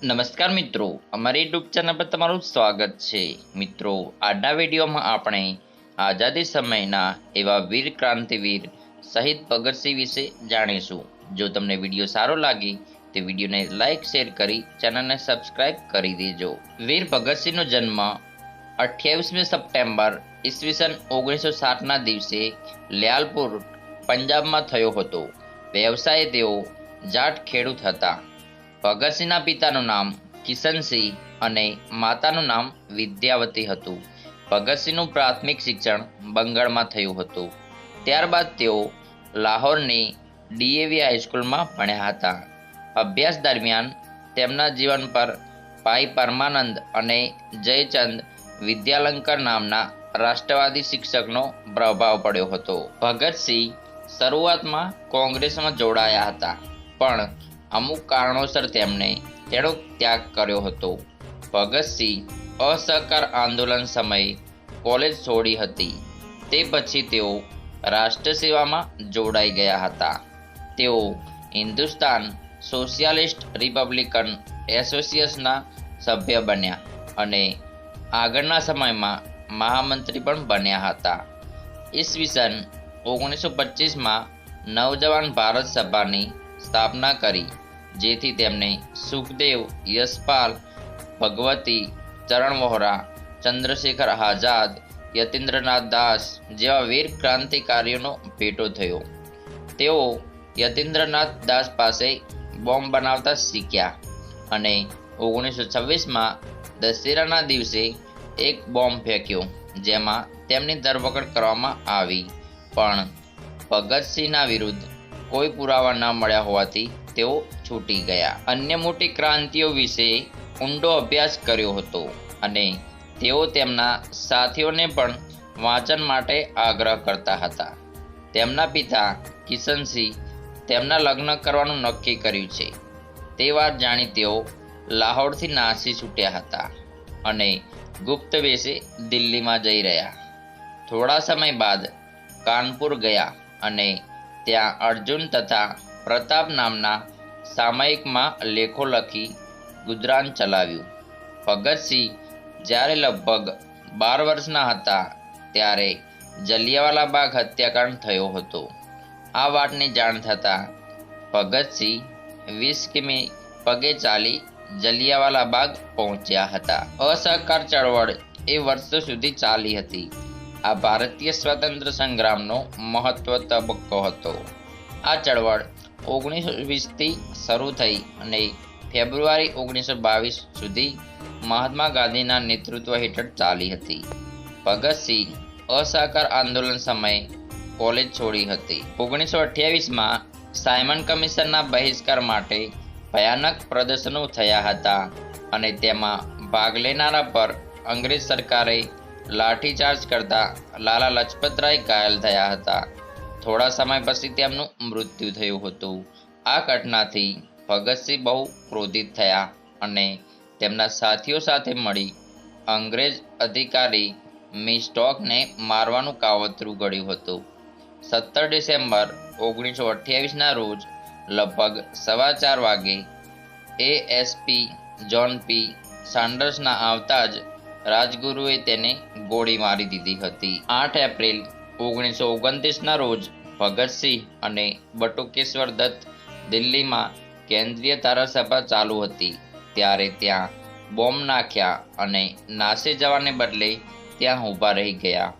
નમસ્કાર મિત્રો, અમારી યુટ્યુબ ચેનલ પર તમારું સ્વાગત છે। મિત્રો, આજના વિડીયોમાં આપણે આઝાદી સમયના એવા વીર ક્રાંતિવીર શહીદ ભગતસિંહ વિશે જાણીશું। જો તમને વિડીયો સારો લાગે તો વિડીયોને લાઇક શેર કરી ચેનલને સબસ્ક્રાઇબ કરી દેજો। વીર ભગતસિંહનો જન્મ 28મી સપ્ટેમ્બર ઈસવીસન 1960ના દિવસે લ્યાલપુર પંજાબમાં થયો હતો। વ્યવસાયે તેઓ જાટ ખેડૂત હતા। ભગતસિંહના પિતાનું નામ કિશનસિંહ અને માતાનું નામ વિદ્યાવતી હતું। ભગતસિંહનું પ્રાથમિક શિક્ષણ બંગાળમાં થયું હતું। ત્યારબાદ તેઓ લાહોરની ડીએવી હાઈસ્કૂલમાં ભણ્યા હતા। અભ્યાસ દરમિયાન તેમના જીવન પર ભાઈ પરમાનંદ અને જયચંદ વિદ્યાલંકર નામના રાષ્ટ્રવાદી શિક્ષકનો પ્રભાવ પડ્યો હતો। ભગતસિંહ શરૂઆતમાં કોંગ્રેસમાં જોડાયા હતા, પણ અમુક કારણોસર તેમણે તેનો ત્યાગ કર્યો હતો। ભગતસિંહ અસહકાર આંદોલન સમયે કોલેજ છોડી હતી। તે પછી તેઓ રાષ્ટ્ર સેવામાં જોડાઈ ગયા હતા। તેઓ હિન્દુસ્તાન સોશિયાલિસ્ટ રિપબ્લિકન એસોસિએશનના સભ્ય બન્યા અને આગળના સમયમાં મહામંત્રી પણ બન્યા હતા। ઈસવીસન 1925માં નવજવાન ભારત સભાની સ્થાપના કરી, જેથી તેમને સુખદેવ, યશપાલ, ભગવતી, ચરણ વોહરા, ચંદ્રશેખર આઝાદ, યતીન્દ્રનાથ દાસ જેવા વીર ક્રાંતિકારીઓનો ભેટો થયો। તેઓ યતીન્દ્રનાથ દાસ પાસે બોમ્બ બનાવતા શીખ્યા અને 1926માં દશેરાના દિવસે એક બોમ્બ ફેંક્યો, જેમાં તેમની ધરપકડ કરવામાં આવી, પણ ભગતસિંહના વિરુદ્ધ કોઈ પુરાવા ન મળ્યા હોવાથી તેઓ છૂટી ગયા। અન્ય મોટી ક્રાંતિઓ વિશે ઊંડો અભ્યાસ કર્યો હતો અને તેઓ તેમના સાથીઓને પણ વાંચન માટે આગ્રહ કરતા હતા। તેમના પિતા કિશનસિંહ તેમના લગ્ન કરવાનું નક્કી કર્યું છે તે વાત જાણી તેઓ લાહોરથી નાસી છૂટ્યા હતા અને ગુપ્ત વેશે દિલ્હીમાં જઈ રહ્યા। થોડા સમય બાદ કાનપુર ગયા અને ત્યાં અર્જુન તથા પ્રતાપ નામના સામયિકમાં લેખો લખી ગુજરાન ચલાવ્યું। ભગતસિંહ જ્યારે લગભગ 12 વર્ષના હતા ત્યારે જલિયાવાલા બાગ હત્યાકાંડ થયો હતો। આ વાતની જાણ થતાં ભગતસિંહ 20 કિમી પગે ચાલી જલિયાવાલા બાગ પહોંચ્યા હતા। અસહકાર ચળવળ એ વર્ષો સુધી ચાલી હતી। આ ભારતીય સ્વાતંત્ર્ય સંગ્રામનો મહત્વ તબક્કો હતો। આ ચળવળ 1920થી શરૂ થઈ અને ફેબ્રુઆરી 1922 સુધી મહાત્મા ગાંધીના નેતૃત્વ હેઠળ ચાલી હતી। ભગતસિંહ અસહકાર આંદોલન સમયે કોલેજ છોડી હતી। 1928માં સાયમન કમિશનના બહિષ્કાર માટે ભયાનક પ્રદર્શનો થયા હતા અને તેમાં ભાગ લેનારા પર અંગ્રેજ સરકારે લાઠીચાર્જ કરતા લાલા લજપતરાય ઘાયલ થયા હતા। થોડા સમય પછી તેમનું મૃત્યુ થયું હતું। આ ઘટનાથી ભગતસિંહ બહુ ક્રોધિત થયા અને તેમના સાથીઓ સાથે મળી અંગ્રેજ અધિકારી મિસ્ટોકને મારવાનું કાવતરું ઘડ્યું હતું। 17 ડિસેમ્બર 1928ના રોજ લગભગ 4:15 વાગે એએસપી જ્હોન પી સાન્ડર્સના આવતા જ રાજગુરુએ તેને ગોળી મારી દીધી હતી। 8 એપ્રિલ 1929ના રોજ ભગતસિંહ અને બટુકેશ્વર દત્ત દિલ્હીમાં કેન્દ્રીય ધારાસભા ચાલુ હતી ત્યારે ત્યાં બોમ્બ નાખ્યા અને નાસી જવાને બદલે ત્યાં ઊભા રહી ગયા।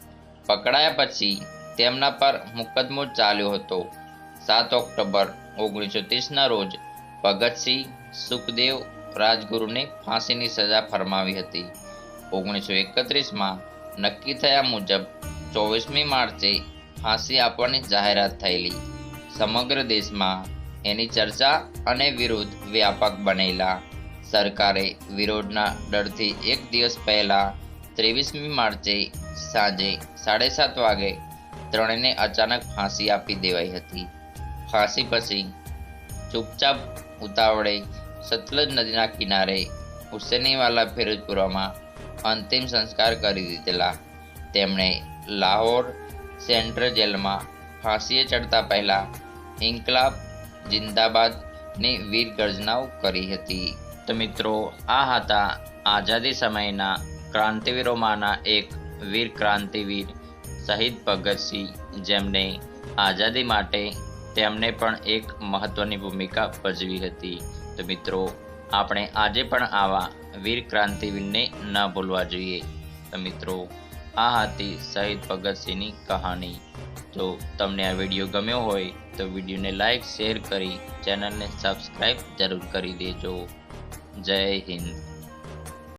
પકડાયા પછી તેમના પર મુકદ્દમો ચાલ્યો હતો। 7 ઓક્ટોબર 1930ના રોજ ભગતસિંહ, સુખદેવ, રાજગુરુને ફાંસીની સજા ફરમાવી હતી। 1931માં નક્કી થયા મુજબ 24મી માર્ચે ફાંસી આપવાની જાહેરાત થયેલી। સમગ્ર દેશમાં એની ચર્ચા અને વિરોધ વ્યાપક બનેલા। સરકારે વિરોધના ડરથી એક દિવસ પહેલા 23મી માર્ચે સાંજે 7:30 વાગે ત્રણેયને અચાનક ફાંસી આપી દેવાઈ હતી। ફાંસી પછી ચૂપચાપ ઉતાવળે સતલજ નદીના કિનારે હુસેનીવાલા ફિરોજપુરામાં અંતિમ સંસ્કાર કરી દીધેલા। તેમણે લાહોર સેન્ટ્રલ જેલમાં ફાંસીએ ચડતા પહેલા ઇન્કલાબ જિંદાબાદની વીર ગર્જનાઓ કરી હતી। તો મિત્રો, આ હતા આઝાદી સમયના ક્રાંતિવીરોમાંના એક વીર ક્રાંતિવીર શહીદ ભગતસિંહ, જેમને આઝાદી માટે તેમને પણ એક મહત્વની ભૂમિકા ભજવી હતી. તો મિત્રો, આપણે આજે પણ આવા વીર ક્રાંતિવીરને ન ભૂલવા જોઈએ. તો મિત્રો, આ હતી શહીદ ભગતસિંહની કહાની. જો તમને આ વિડીયો ગમ્યો હોય તો વિડીયોને લાઈક શેર કરી ચેનલને સબસ્ક્રાઈબ જરૂર કરી દેજો. જય હિન્દ.